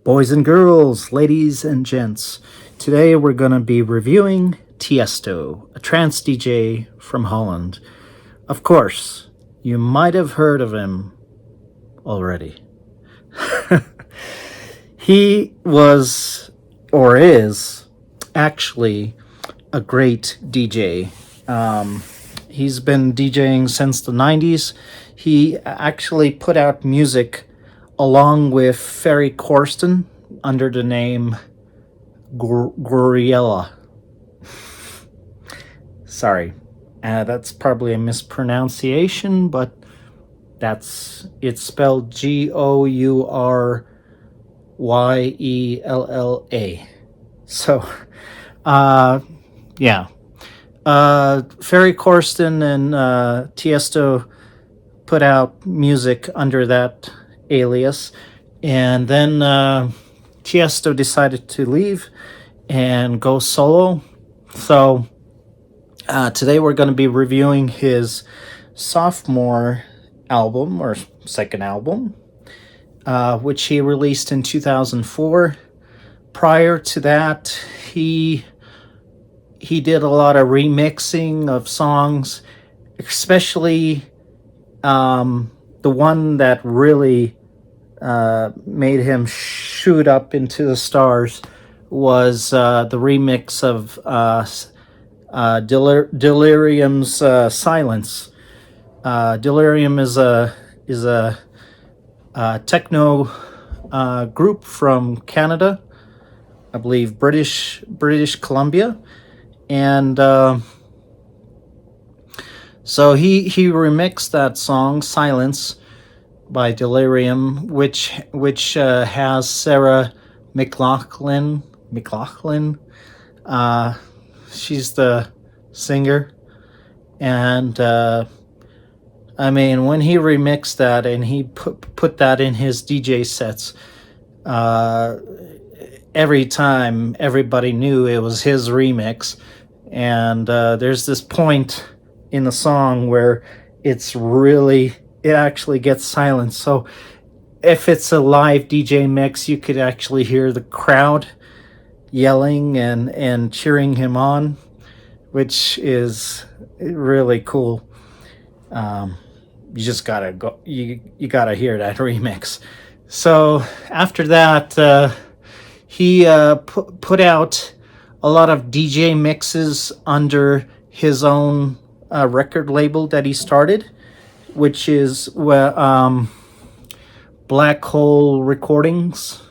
Boys and girls, ladies and gents, today we're going to be reviewing Tiesto, a trance DJ from Holland. Of course, you might have heard of him already. He was, or is, actually a great DJ. He's been DJing since the 90s. He actually put out music along with Ferry Corsten under the name Gouryella. Sorry, that's probably a mispronunciation, but it's spelled Gouryella. So, yeah. Ferry Corsten and Tiesto put out music under that alias, and then Tiesto decided to leave and go solo. So today we're going to be reviewing his sophomore album, or second album, which he released in 2004. Prior to that, he did a lot of remixing of songs, especially the one that really made him shoot up into the stars was the remix of Delerium's Silence. Delerium is a techno group from Canada, I believe British Columbia, and so he remixed that song Silence by Delerium, which has Sarah McLachlan. She's the singer, and I mean, when he remixed that and he put that in his DJ sets, every time everybody knew it was his remix. And there's this point in the song where it actually gets silent. So if it's a live DJ mix, you could actually hear the crowd yelling and cheering him on, which is really cool. You just gotta go. You gotta hear that remix. So after that, he put out a lot of DJ mixes under his own record label that he started, which is Black Hole Recordings.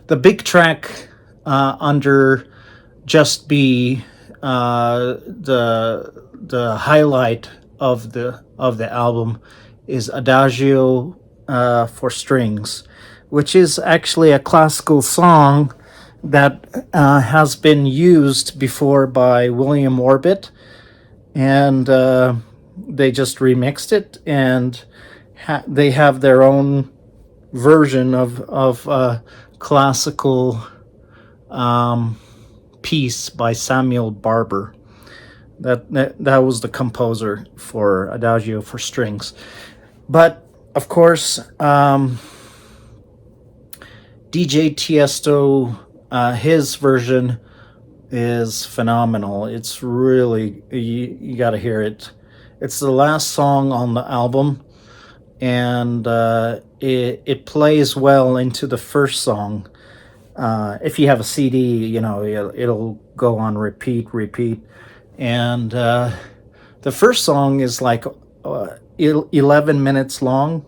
The big track under Just Be, the highlight of the album, is Adagio for Strings, which is actually a classical song that has been used before by William Orbit, and they just remixed it, and they have their own version of classical piece by Samuel Barber. That was the composer for Adagio for Strings. But of course, DJ Tiesto, his version is phenomenal. It's really, you got to hear it. It's the last song on the album, and it plays well into the first song. If you have a CD, it'll go on repeat, and the first song is like 11 minutes long,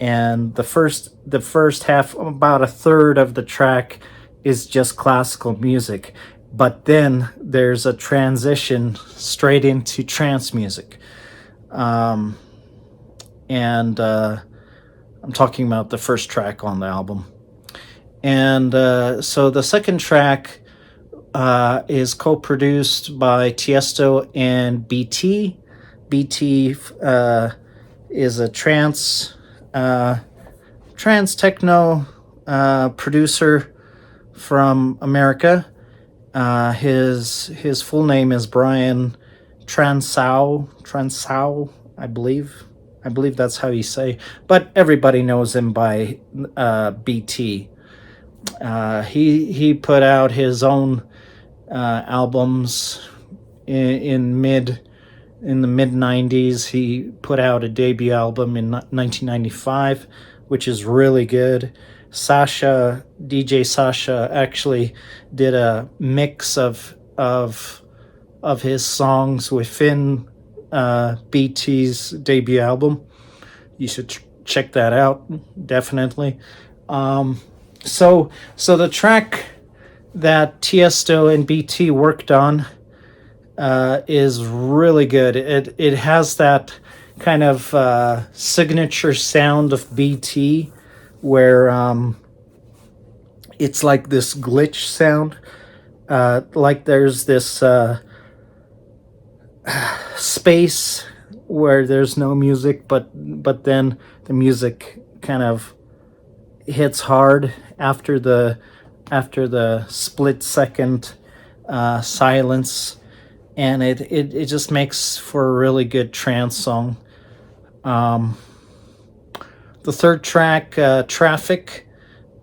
and the first half, about a third of the track, is just classical music, but then there's a transition straight into trance music, and I'm talking about the first track on the album. And so the second track is co-produced by Tiesto and BT. BT is a trance techno producer from America. His full name is Brian Transau, I believe. I believe that's how you say, but everybody knows him by BT. He put out his own albums in the mid 90s. He put out a debut album in 1995, which is really good. DJ Sasha actually did a mix of his songs within BT's debut album. You should check that out, definitely. So the track that Tiesto and BT worked on is really good. It has that kind of signature sound of BT, where it's like this glitch sound, like there's this space where there's no music, but then the music kind of hits hard after the split second silence, and it just makes for a really good trance song. The third track, Traffic,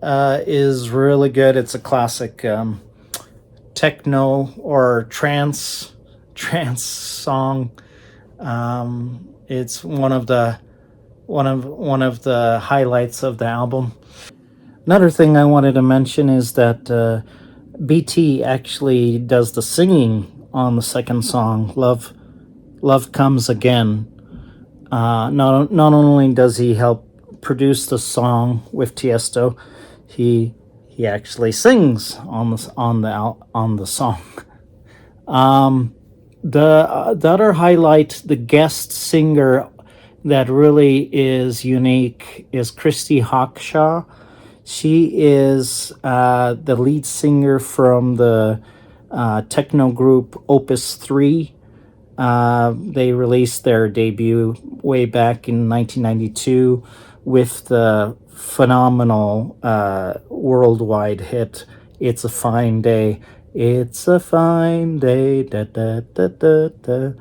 is really good. It's a classic techno or trance song. It's one of the highlights of the album. Another thing I wanted to mention is that BT actually does the singing on the second song, Love Comes Again. Not only does he help produce the song with Tiesto, he actually sings on the song. The other highlight, the guest singer that really is unique, is Christy Hawkshaw. She is the lead singer from the techno group Opus 3. They released their debut way back in 1992 with the phenomenal worldwide hit, It's a Fine Day. It's a fine day, da, da, da, da, da.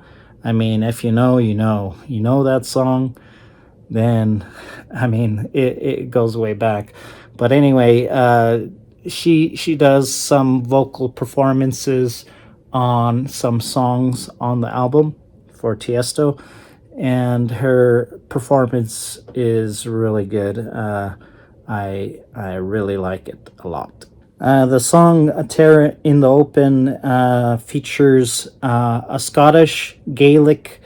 I mean, if you know that song, then, I mean, it goes way back. But anyway, she does some vocal performances on some songs on the album for Tiesto, and her performance is really good. I really like it a lot. The song Terra in the Open features a Scottish Gaelic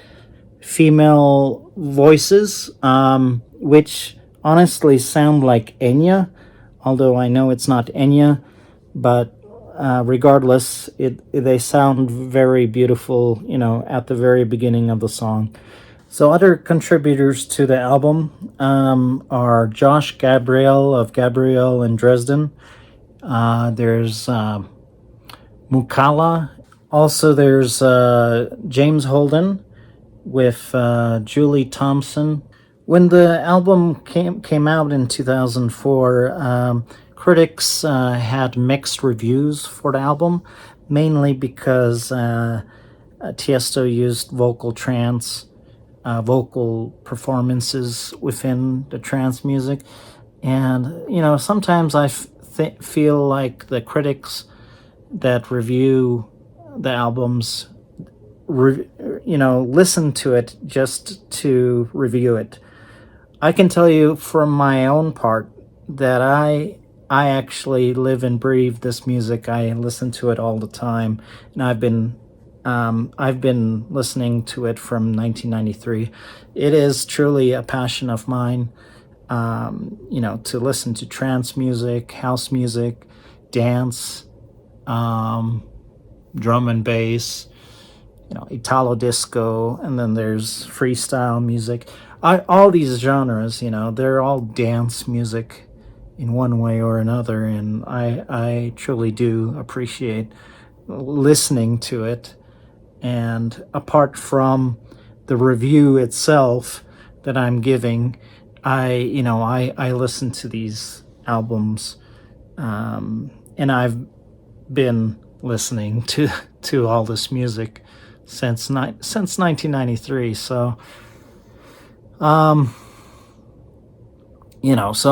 female voices, which honestly sound like Enya, although I know it's not Enya, but regardless, they sound very beautiful, at the very beginning of the song. So other contributors to the album are Josh Gabriel of Gabriel in Dresden. There's Mukala. Also, there's James Holden with Julie Thompson. When the album came out in 2004, critics had mixed reviews for the album, mainly because Tiesto used vocal performances within the trance music. And, sometimes I feel like the critics that review the albums, listen to it just to review it. I can tell you from my own part that I actually live and breathe this music. I listen to it all the time, and I've been listening to it from 1993. It is truly a passion of mine, to listen to trance music, house music, dance, drum and bass, Italo disco, and then there's freestyle music. All these genres, they're all dance music in one way or another, and I truly do appreciate listening to it. And apart from the review itself that I'm giving, I listen to these albums, and I've been listening to all this music since 1993. So So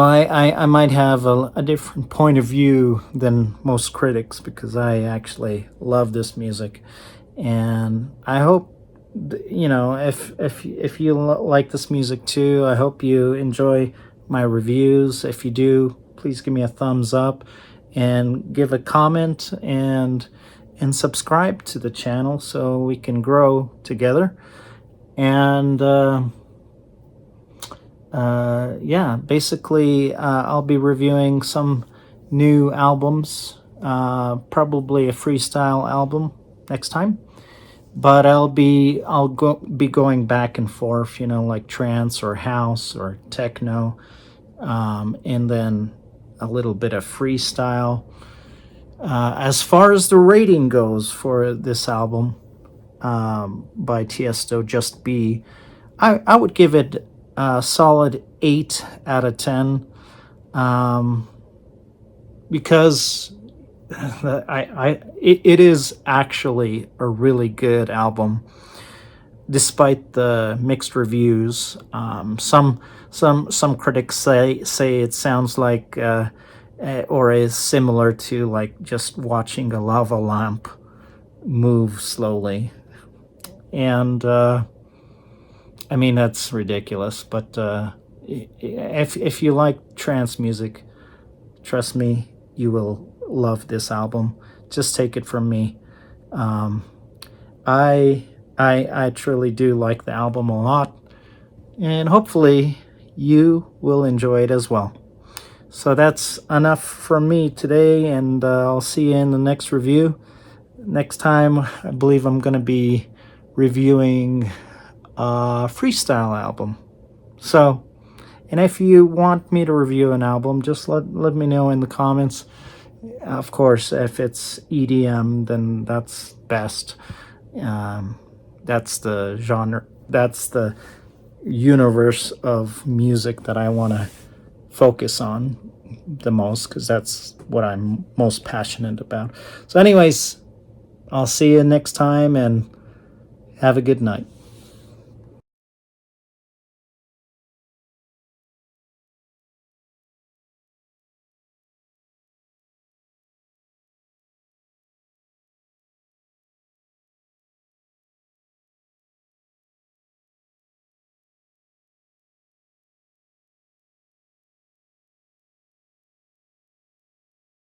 I might have a different point of view than most critics because I actually love this music, and I hope if you like this music too, I hope you enjoy my reviews. If you do, please give me a thumbs up and give a comment and subscribe to the channel so we can grow together. And yeah, basically, I'll be reviewing some new albums, probably a freestyle album next time. But I'll be going back and forth, like trance or house or techno, and then a little bit of freestyle. As far as the rating goes for this album by Tiesto, Just Be, I would give it a solid 8 out of 10, because it is actually a really good album, despite the mixed reviews. Some critics say it sounds like or is similar to like just watching a lava lamp move slowly, and I mean, that's ridiculous. But if you like trance music, trust me, you will love this album. Just take it from me. I truly do like the album a lot, and hopefully you will enjoy it as well. So that's enough from me today, and I'll see you in the next review. Next time, I believe I'm going to be reviewing a freestyle album. So, and if you want me to review an album, just let me know in the comments. Of course, if it's EDM, then that's best. That's the genre, that's the universe of music that I want to focus on the most, because that's what I'm most passionate about. So anyways, I'll see you next time, and have a good night.